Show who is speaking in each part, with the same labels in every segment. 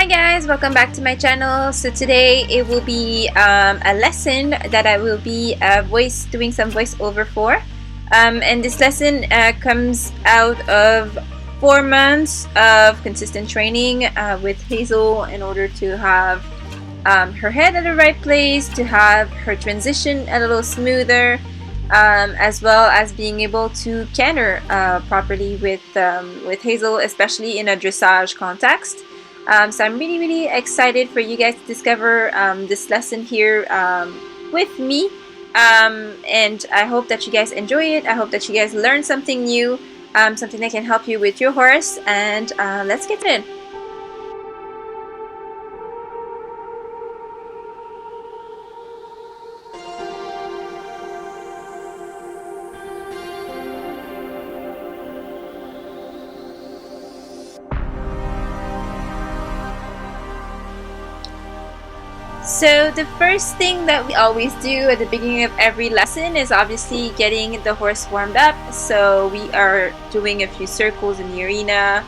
Speaker 1: Hi guys, welcome back to my channel. So today it will be a lesson that I will be doing some voiceover for, and this lesson comes out of 4 months of consistent training with Hazel in order to have her head at the right place, to have her transition a little smoother, as well as being able to canter properly with Hazel, especially in a dressage context. So I'm really excited for you guys to discover this lesson here with me, and I hope that you guys enjoy it. I hope that you guys learn something new, something that can help you with your horse, and let's get in. So the first thing that we always do at the beginning of every lesson is obviously getting the horse warmed up. So we are doing a few circles in the arena,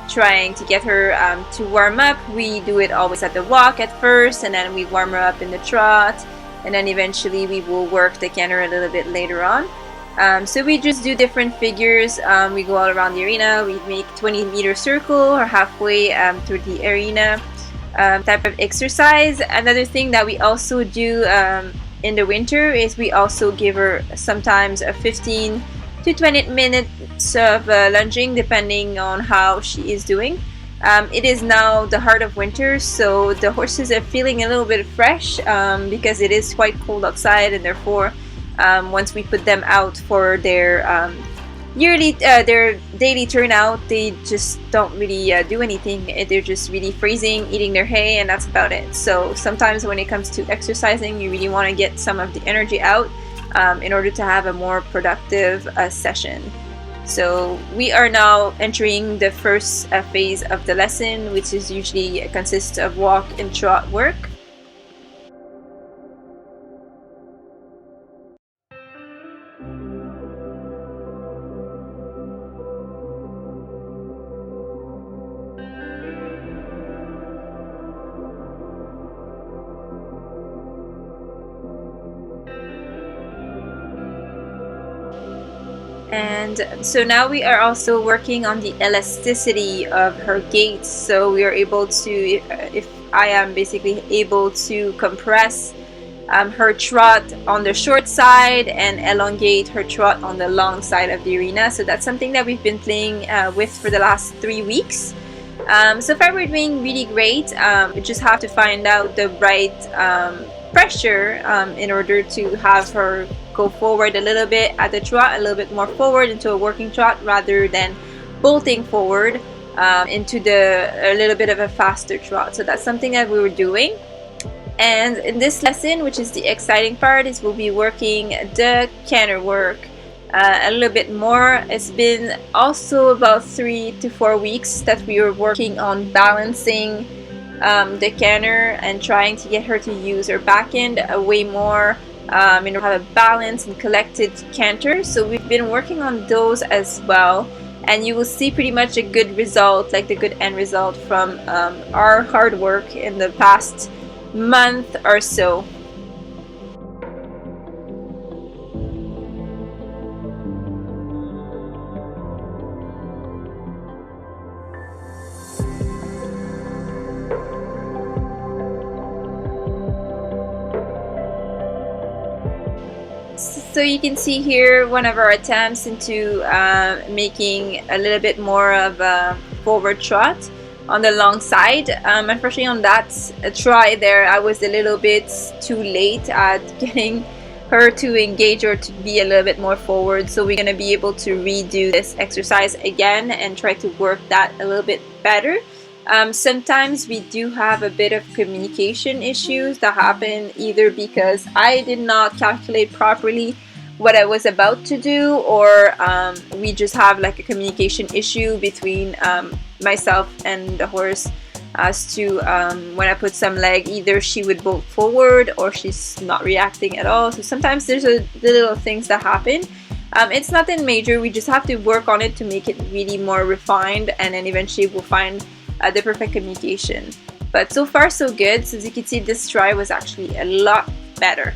Speaker 1: trying to get her to warm up. We do it always at the walk at first, and then we warm her up in the trot, and then eventually we will work the canter a little bit later on. So we just do different figures. We go all around the arena. We make 20-meter circle or halfway through the arena. Type of exercise. Another thing that we also do in the winter is we also give her sometimes a 15 to 20 minutes of lunging, depending on how she is doing. It is now the heart of winter, so the horses are feeling a little bit fresh because it is quite cold outside, and therefore once we put them out for their their daily turnout, they just don't really do anything. They're just really freezing, eating their hay, and that's about it. So sometimes when it comes to exercising, you really want to get some of the energy out in order to have a more productive session. So we are now entering the first phase of the lesson, which is usually consists of walk and trot work. And so now we are also working on the elasticity of her gait. So we are able to, if I am basically able to compress her trot on the short side and elongate her trot on the long side of the arena. So that's something that we've been playing with for the last 3 weeks. So far we're doing really great. We just have to find out the right pressure in order to have her go forward a little bit at the trot, a little bit more forward into a working trot rather than bolting forward into a little bit of a faster trot. So that's something that we were doing. And in this lesson, which is the exciting part, is we'll be working the canter work a little bit more. It's been also about 3 to 4 weeks that we were working on balancing the canter and trying to get her to use her back end way more, in order to have a balanced and collected canter. So we've been working on those as well, and you will see pretty much a good result, like the good end result from our hard work in the past month or so. So you can see here one of our attempts into making a little bit more of a forward trot on the long side. Unfortunately on that try there, I was a little bit too late at getting her to engage or to be a little bit more forward. So we're going to be able to redo this exercise again and try to work that a little bit better. Sometimes we do have a bit of communication issues that happen either because I did not calculate properly what I was about to do, or we just have like a communication issue between myself and the horse as to when I put some leg, either she would bolt forward or she's not reacting at all. So sometimes there's the little things that happen. It's nothing major, we just have to work on it to make it really more refined, and then eventually we'll find the perfect communication. But so far so good. So as you can see, this try was actually a lot better.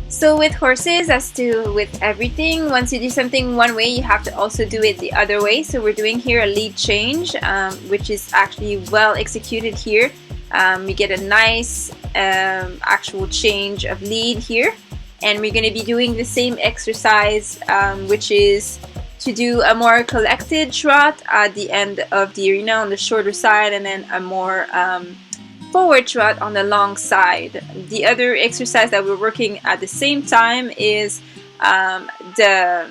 Speaker 1: So with horses, as to with everything, once you do something one way, you have to also do it the other way. So we're doing here a lead change, which is actually well executed here. We get a nice actual change of lead here. And we're going to be doing the same exercise, which is to do a more collected trot at the end of the arena on the shorter side, and then a more forward trot on the long side. The other exercise that we're working at the same time is the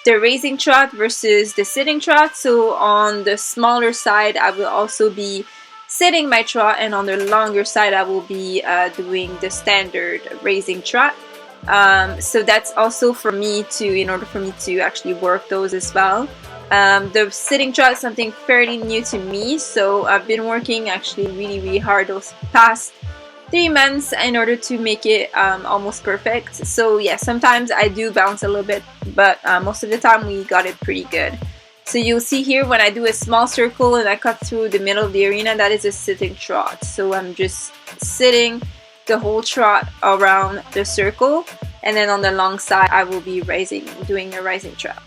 Speaker 1: raising trot versus the sitting trot. So on the smaller side, I will also be sitting my trot, and on the longer side, I will be doing the standard raising trot. So that's also for me to, in order for me to actually work those as well. The sitting trot is something fairly new to me, so I've been working actually really hard those past 3 months in order to make it almost perfect. So yeah, sometimes I do bounce a little bit, but most of the time we got it pretty good. So you'll see here when I do a small circle and I cut through the middle of the arena, that is a sitting trot. So I'm just sitting the whole trot around the circle, and then on the long side I will be doing a rising trot.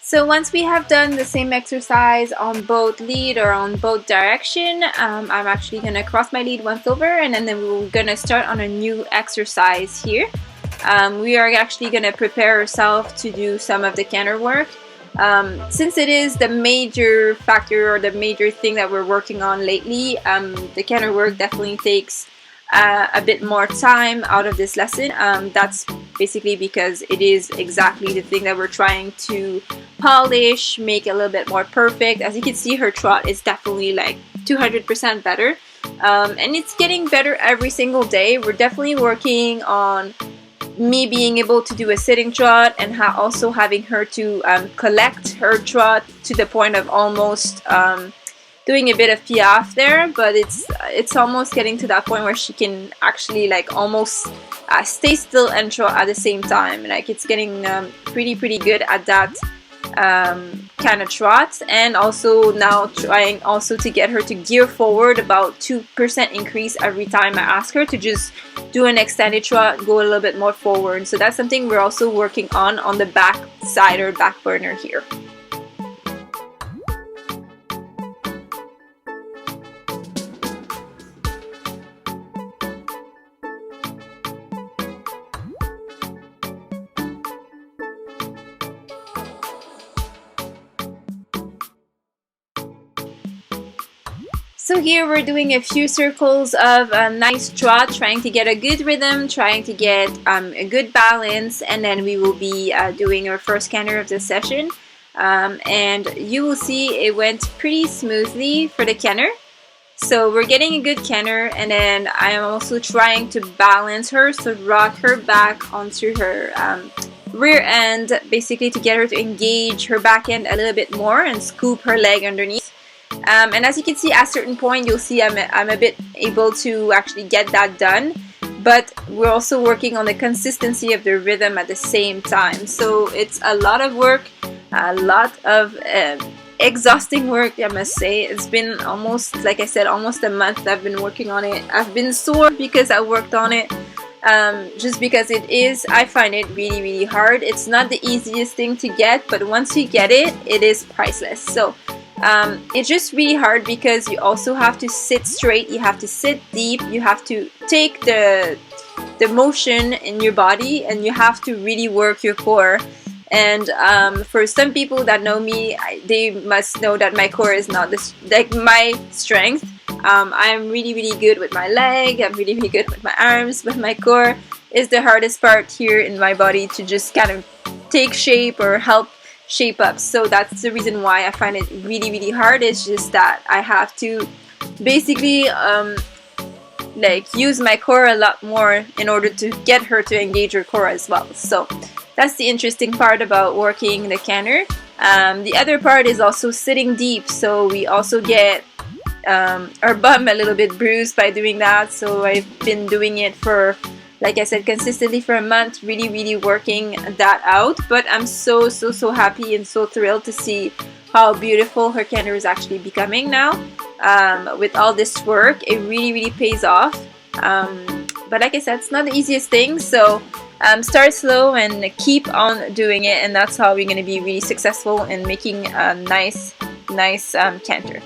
Speaker 1: So once we have done the same exercise on both lead or on both direction, I'm actually going to cross my lead once over, and then we're going to start on a new exercise here. We are actually going to prepare ourselves to do some of the canter work. Since it is the major factor or the major thing that we're working on lately, the canter work definitely takes a bit more time out of this lesson. That's basically because it is exactly the thing that we're trying to polish, make a little bit more perfect. As you can see, her trot is definitely like 200% better, and it's getting better every single day. We're definitely working on me being able to do a sitting trot, and also having her to collect her trot to the point of almost doing a bit of piaffe there, but it's almost getting to that point where she can actually like almost stay still and trot at the same time. Like it's getting pretty good at that kind of trot, and also now trying also to get her to gear forward about 2% increase every time I ask her to just do an extended trot, go a little bit more forward. So that's something we're also working on the back side or back burner here. So here we're doing a few circles of a nice trot, trying to get a good rhythm, trying to get a good balance, and then we will be doing our first canter of the session. And you will see it went pretty smoothly for the canter. So we're getting a good canter, and then I am also trying to balance her, so rock her back onto her rear end, basically to get her to engage her back end a little bit more and scoop her leg underneath. And as you can see, at a certain point, you'll see I'm a bit able to actually get that done. but we're also working on the consistency of the rhythm at the same time. So it's a lot of work, a lot of exhausting work, I must say. It's been almost, like I said, almost a month I've been working on it. I've been sore because I worked on it, just because I find it really hard. It's not the easiest thing to get, but once you get it, it is priceless. So it's just really hard because you also have to sit straight, you have to sit deep, you have to take the motion in your body, and you have to really work your core. And for some people that know me, they must know that my core is not like my strength. I'm really good with my leg, I'm really good with my arms, but my core is the hardest part here in my body to just kind of take shape or help shape up. So that's the reason why I find it really hard. It's just that I have to basically like use my core a lot more in order to get her to engage her core as well. So that's the interesting part about working the canter. The other part is also sitting deep, so we also get our bum a little bit bruised by doing that. So I've been doing it for, like I said, consistently for a month, really working that out. But I'm so happy and so thrilled to see how beautiful her canter is actually becoming now. With all this work, it really pays off. But like I said, it's not the easiest thing, so start slow and keep on doing it, and that's how we're going to be really successful in making a nice canter.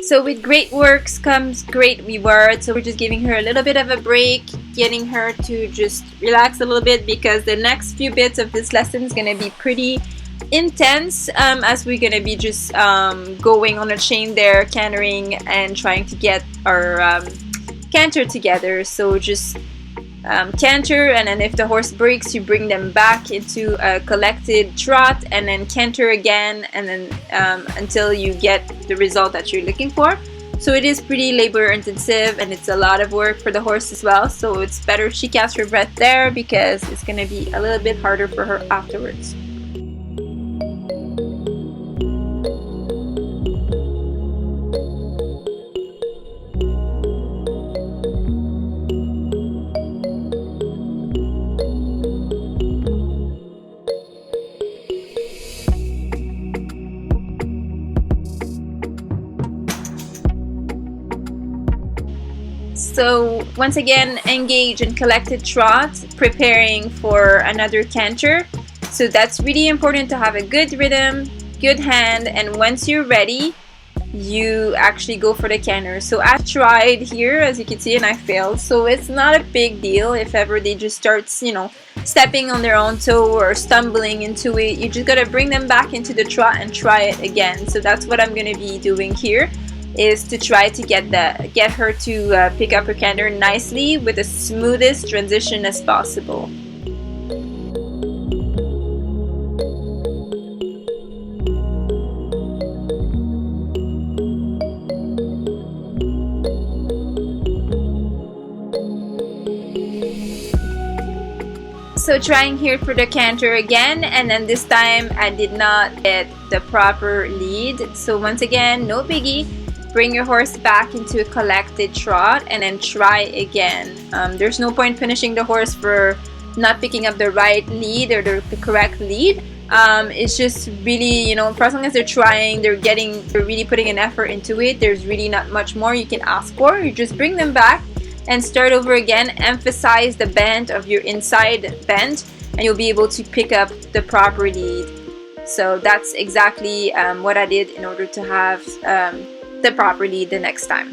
Speaker 1: So with great works comes great reward. So we're just giving her a little bit of a break, getting her to just relax a little bit, because the next few bits of this lesson is going to be pretty intense, as we're going to be just going on a chain there, cantering and trying to get our canter together. So just canter, and then if the horse breaks, you bring them back into a collected trot, and then canter again, and then until you get the result that you're looking for. So it is pretty labor intensive, and it's a lot of work for the horse as well. So it's better she catches her breath there, because it's going to be a little bit harder for her afterwards. So once again, engage in collected trot, preparing for another canter. So that's really important to have a good rhythm, good hand, and once you're ready, you actually go for the canter. So I've tried here, as you can see, and I failed. So it's not a big deal if ever they just start, stepping on their own toe or stumbling into it. You just gotta bring them back into the trot and try it again. So that's what I'm gonna be doing here, is to try to get her to pick up her canter nicely with the smoothest transition as possible. So trying here for the canter again, and then this time I did not get the proper lead. So once again, no biggie. Bring your horse back into a collected trot and then try again. There's no point punishing the horse for not picking up the right lead or the correct lead. It's just really, for as long as they're trying, they're really putting an effort into it. There's really not much more you can ask for. You just bring them back and start over again. Emphasize the bend of your inside bend, and you'll be able to pick up the proper lead. So that's exactly what I did in order to have the proper lead the next time.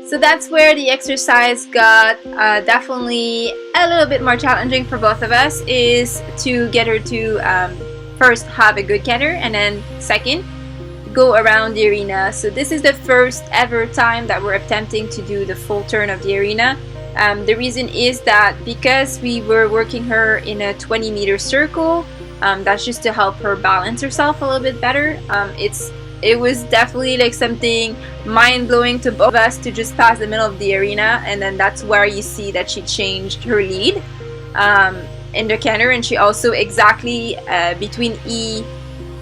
Speaker 1: So that's where the exercise got definitely a little bit more challenging for both of us, is to get her to first have a good canter, and then second, go around the arena. So this is the first ever time that we're attempting to do the full turn of the arena. The reason is that because we were working her in a 20-meter circle, that's just to help her balance herself a little bit better. It was definitely like something mind-blowing to both of us to just pass the middle of the arena, and then that's where you see that she changed her lead in the canter, and she also exactly between E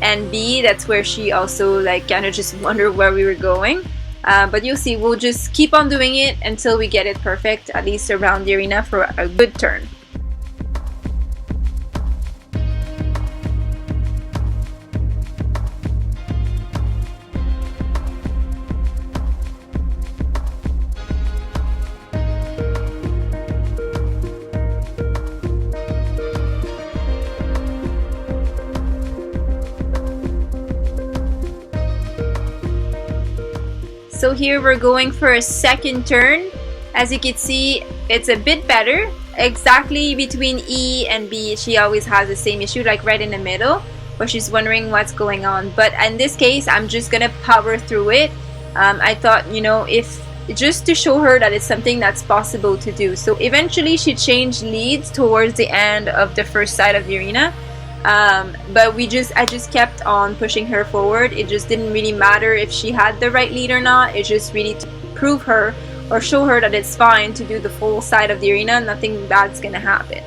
Speaker 1: and B, that's where she also like kind of just wondered where we were going. But you'll see, we'll just keep on doing it until we get it perfect, at least around the arena for a good turn. So here we're going for a second turn. As you can see, it's a bit better. Exactly between E and B, she always has the same issue, like right in the middle, where she's wondering what's going on. But in this case, I'm just gonna power through it. I thought, you know, if just to show her that it's something that's possible to do. So eventually she changed leads towards the end of the first side of the arena. But I just kept on pushing her forward. It just didn't really matter if she had the right lead or not. It just really to prove her or show her that it's fine to do the full side of the arena. Nothing bad's gonna happen.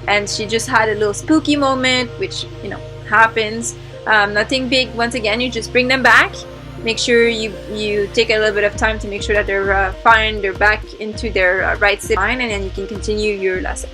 Speaker 1: And she just had a little spooky moment, which, you know, happens. Nothing big. Once again, you just bring them back. Make sure you take a little bit of time to make sure that they're fine, they're back into their right side line, and then you can continue your lesson.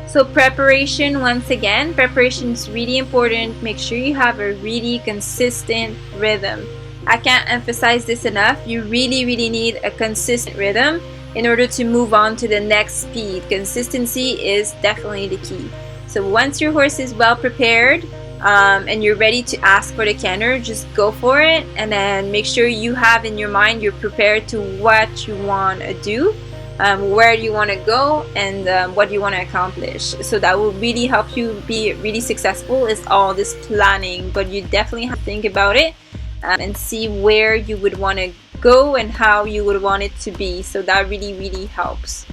Speaker 1: So preparation, once again, preparation is really important. Make sure you have a really consistent rhythm. I can't emphasize this enough. You really need a consistent rhythm in order to move on to the next speed. Consistency is definitely the key. So once your horse is well prepared and you're ready to ask for the canter, just go for it, and then make sure you have in your mind you're prepared to what you want to do. Where you want to go, and what you want to accomplish. So that will really help you be really successful, is all this planning. But you definitely have to think about it and see where you would want to go and how you would want it to be. So that really helps.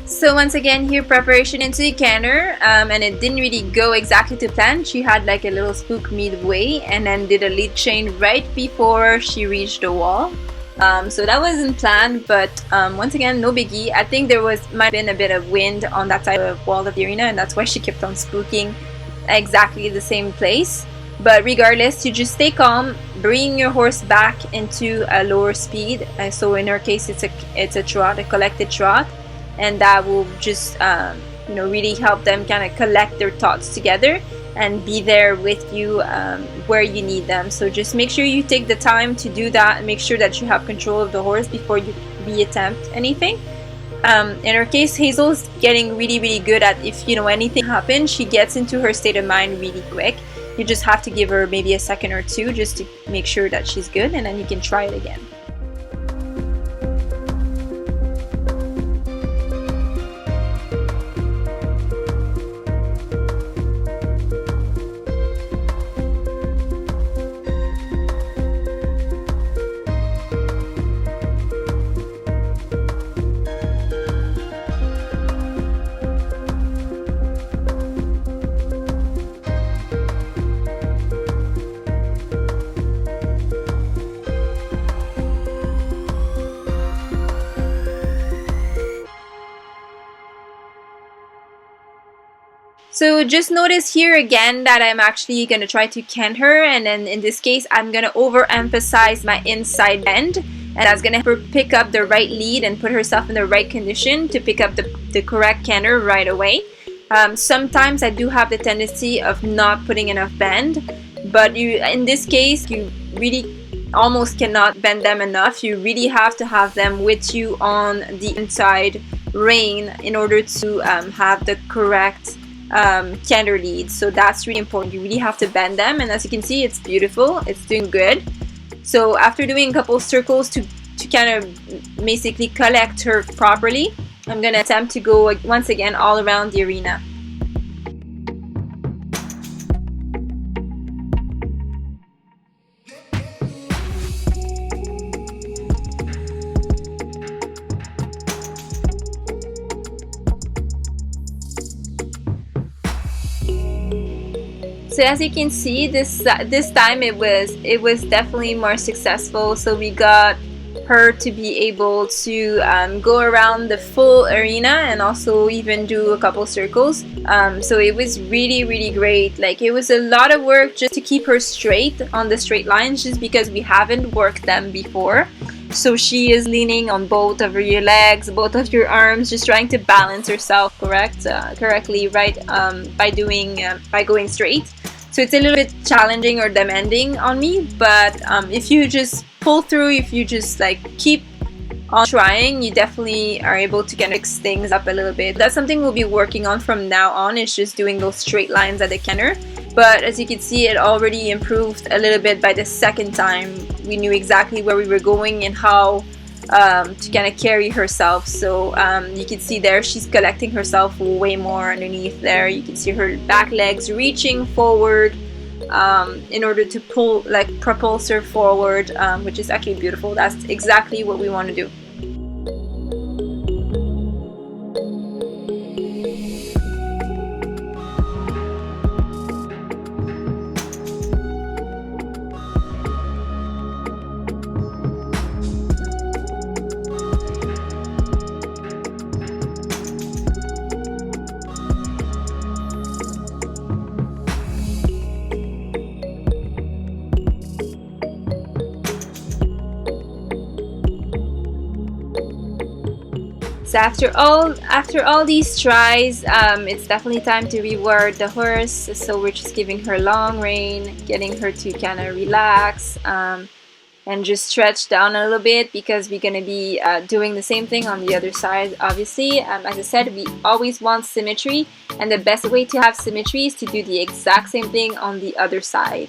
Speaker 1: So once again, here preparation into the canter, and it didn't really go exactly to plan. She had like a little spook midway, and then did a lead chain right before she reached the wall. So that wasn't planned, but once again, no biggie. I think there might have been a bit of wind on that side of the wall of the arena, and that's why she kept on spooking exactly the same place. But regardless, you just stay calm, bring your horse back into a lower speed. So in her case, it's a trot, a collected trot. And that will just really help them kind of collect their thoughts together and be there with you where you need them. So just make sure you take the time to do that, and make sure that you have control of the horse before you reattempt anything. In her case, Hazel's getting really good at, if anything happens, she gets into her state of mind really quick. You just have to give her maybe a second or two just to make sure that she's good, and then you can try it again. So just notice here again that I'm actually going to try to canter, and then in this case I'm going to overemphasize my inside bend, and that's going to help her pick up the right lead and put herself in the right condition to pick up the correct canter right away. Sometimes I do have the tendency of not putting enough bend, but in this case you really almost cannot bend them enough. You really have to have them with you on the inside rein in order to have the correct canter lead. So that's really important. You really have to bend them, and as you can see, it's beautiful. It's doing good. So after doing a couple circles to kind of basically collect her properly, I'm gonna attempt to go once again all around the arena. So as you can see, this time it was definitely more successful. So we got her to be able to go around the full arena and also even do a couple circles. So it was really great. Like, it was a lot of work just to keep her straight on the straight lines, just because we haven't worked them before. So she is leaning on both of your legs, both of your arms, just trying to balance herself correctly, right? By going straight. So it's a little bit challenging or demanding on me, but if you just pull through, if you just like keep on trying, you definitely are able to kind of mix things up a little bit. That's something we'll be working on from now on. It's just doing those straight lines at the canter. But as you can see, it already improved a little bit by the second time. We knew exactly where we were going and how to kind of carry herself. So you can see there she's collecting herself way more underneath there. You can see her back legs reaching forward in order to propulse her forward, which is actually beautiful. That's exactly what we want to do. So after all these tries, it's definitely time to reward the horse. So we're just giving her long rein, getting her to kind of relax and just stretch down a little bit, because we're going to be doing the same thing on the other side, obviously. As I said, we always want symmetry, and the best way to have symmetry is to do the exact same thing on the other side.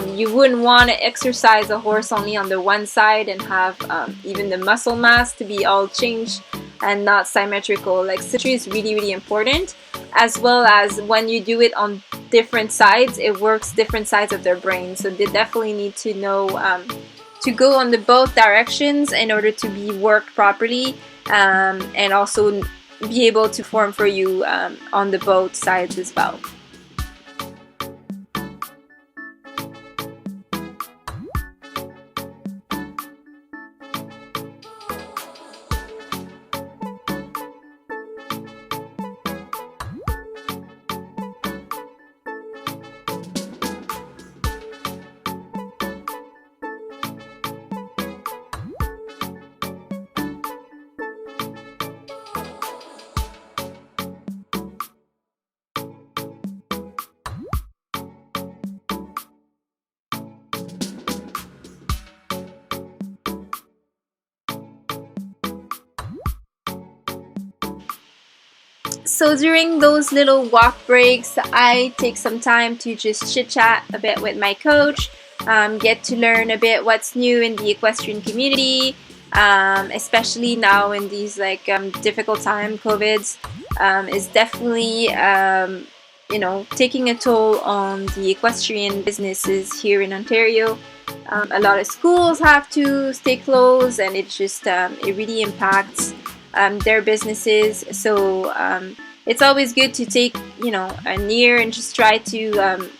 Speaker 1: You wouldn't want to exercise a horse only on the one side and have even the muscle mass to be all changed and not symmetrical. Like, symmetry is really important, as well as when you do it on different sides, it works different sides of their brain. So they definitely need to know to go on the both directions in order to be worked properly, and also be able to form for you on the both sides as well. So during those little walk breaks, I take some time to just chit-chat a bit with my coach, get to learn a bit what's new in the equestrian community, especially now in these difficult time. COVID's is definitely taking a toll on the equestrian businesses here in Ontario. A lot of schools have to stay closed, and it just it really impacts their businesses. So it's always good to take an ear and just try to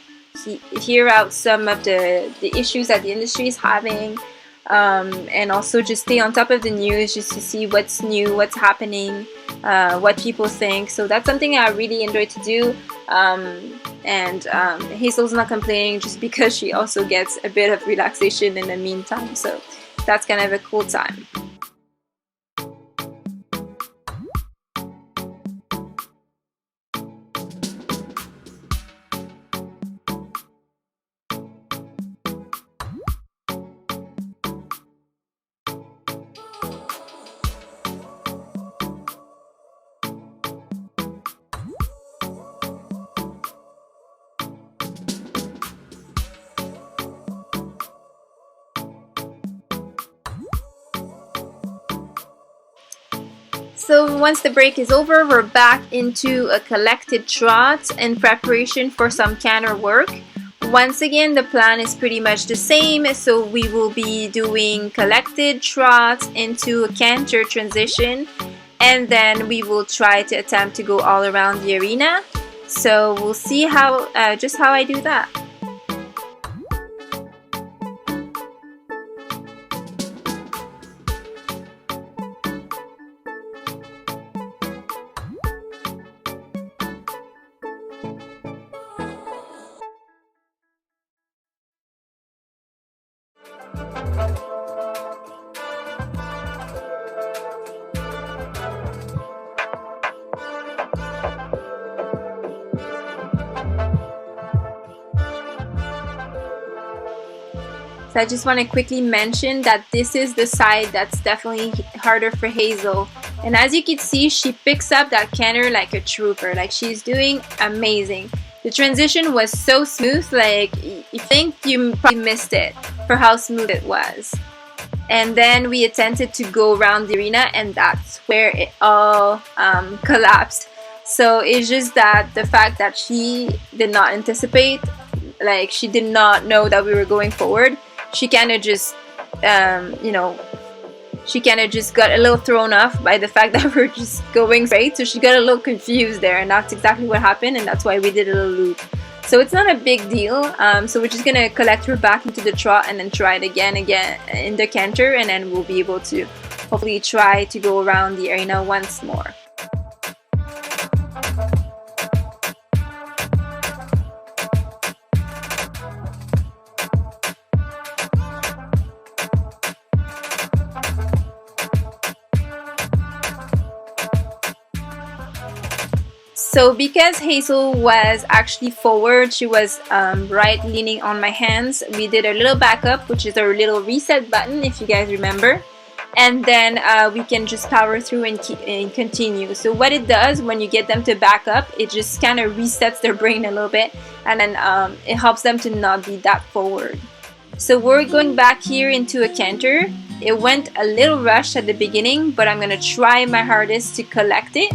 Speaker 1: hear out some of the issues that the industry is having, and also just stay on top of the news just to see what's new, what's happening, what people think. So that's something I really enjoy to do. Hazel's not complaining just because she also gets a bit of relaxation in the meantime. So that's kind of a cool time. So once the break is over, we're back into a collected trot in preparation for some canter work. Once again, the plan is pretty much the same, so we will be doing collected trots into a canter transition, and then we will try to attempt to go all around the arena. So we'll see how just how I do that. So I just want to quickly mention that this is the side that's definitely harder for Hazel. And as you can see, she picks up that canter like a trooper. Like, she's doing amazing. The transition was so smooth, like you think you probably missed it for how smooth it was. And then we attempted to go around the arena, and that's where it all collapsed. So it's just that the fact that she did not anticipate, like she did not know that we were going forward. She kind of just, she kind of just got a little thrown off by the fact that we're just going straight. So she got a little confused there, and that's exactly what happened, and that's why we did a little loop. So it's not a big deal. So we're just gonna collect her back into the trot and then try it again in the canter, and then we'll be able to hopefully try to go around the arena once more. So because Hazel was actually forward, she was right leaning on my hands, we did a little backup, which is our little reset button, if you guys remember. And then we can just power through and continue. So what it does when you get them to back up, it just kind of resets their brain a little bit, and then it helps them to not be that forward. So we're going back here into a canter. It went a little rushed at the beginning, but I'm gonna try my hardest to collect it.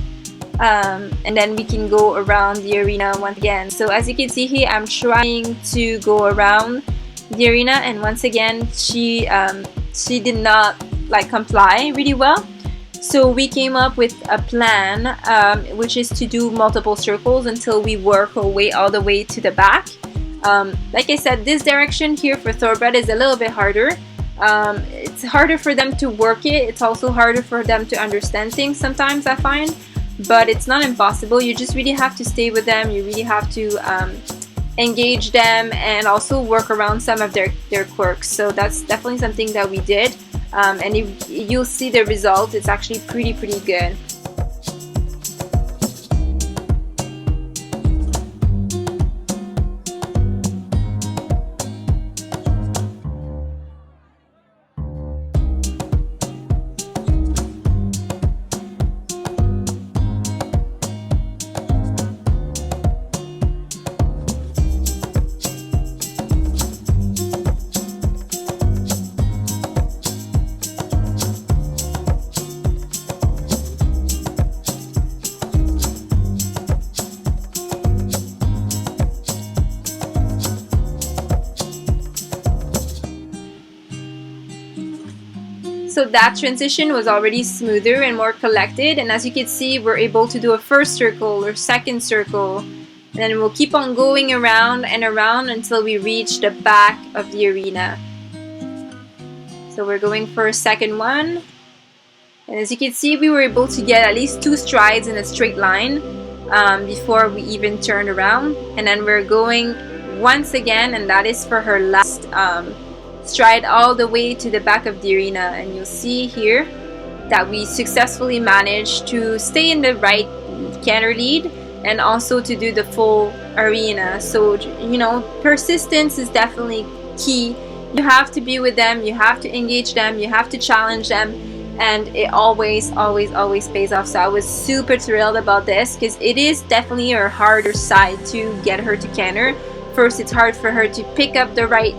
Speaker 1: And then we can go around the arena once again. So as you can see here, I'm trying to go around the arena, and once again she did not like comply really well. So we came up with a plan, which is to do multiple circles until we work our way all the way to the back. Like I said, this direction here for thoroughbred is a little bit harder. It's harder for them to work it. It's also harder for them to understand things sometimes, I find. But it's not impossible. You just really have to stay with them. You really have to engage them and also work around some of their quirks. So that's definitely something that we did. And you'll see the result. It's actually pretty good. So that transition was already smoother and more collected, and as you can see, we're able to do a first circle or second circle, and then we'll keep on going around and around until we reach the back of the arena. So So we're going for a second one. And as you can see, we were able to get at least 2 strides in a straight line before we even turned around. And then we're going once again, and that is for her last stride all the way to the back of the arena. And you'll see here that we successfully managed to stay in the right canter lead and also to do the full arena. So, you know, persistence is definitely key. You have to be with them, you have to engage them, you have to challenge them, and it always pays off. So I was super thrilled about this because it is definitely her harder side to get her to canter. First, it's hard for her to pick up the right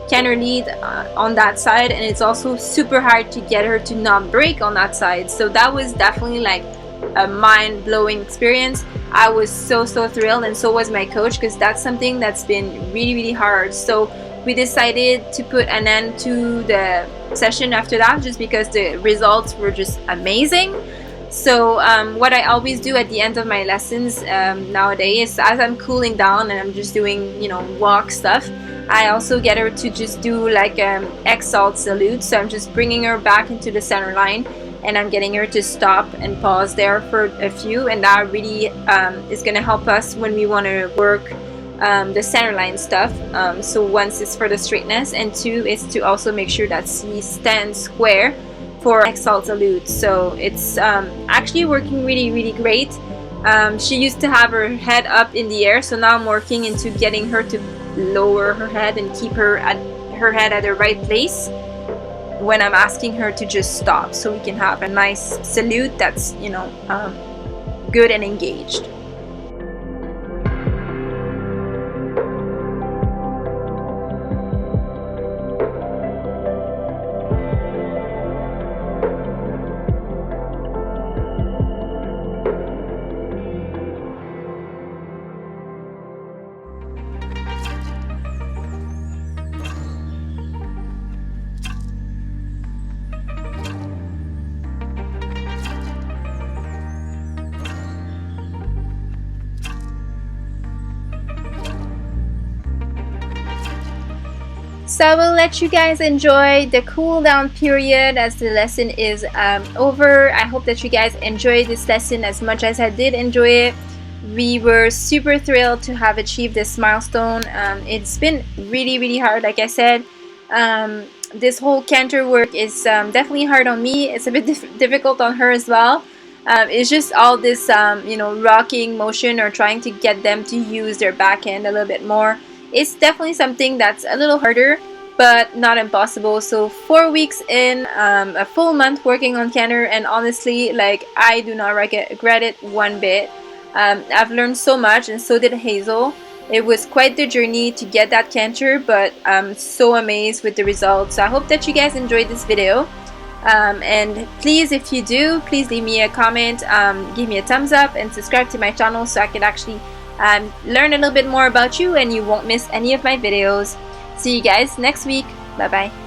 Speaker 1: canter lead on that side, and it's also super hard to get her to not break on that side. So that was definitely like a mind-blowing experience. I was so thrilled, and so was my coach, because that's something that's been really hard. So we decided to put an end to the session after that, just because the results were just amazing. So what I always do at the end of my lessons nowadays, as I'm cooling down and I'm just doing, you know, walk stuff, I also get her to just do like exalt salute. So I'm just bringing her back into the center line, and I'm getting her to stop and pause there for a few, and that really is going to help us when we want to work the center line stuff. So once it's for the straightness, and 2 is to also make sure that she stands square for exalt salute. So it's actually working really great. She used to have her head up in the air, so now I'm working into getting her to lower her head and keep her head at the right place when I'm asking her to just stop, so we can have a nice salute that's, you know, good and engaged. So I will let you guys enjoy the cool down period as the lesson is over. I hope that you guys enjoyed this lesson as much as I did enjoy it. We were super thrilled to have achieved this milestone. It's been really hard, like I said. This whole canter work is definitely hard on me. It's a bit difficult on her as well. It's just all this you know, rocking motion, or trying to get them to use their backhand a little bit more. It's definitely something that's a little harder, but not impossible. So 4 weeks in, a full month working on canter, and honestly, like, I do not regret it one bit. I've learned so much, and so did Hazel. It was quite the journey to get that canter, but I'm so amazed with the results. So I hope that you guys enjoyed this video. And please, if you do, please leave me a comment, give me a thumbs up, and subscribe to my channel so I can actually learn a little bit more about you and you won't miss any of my videos. See you guys next week. Bye bye.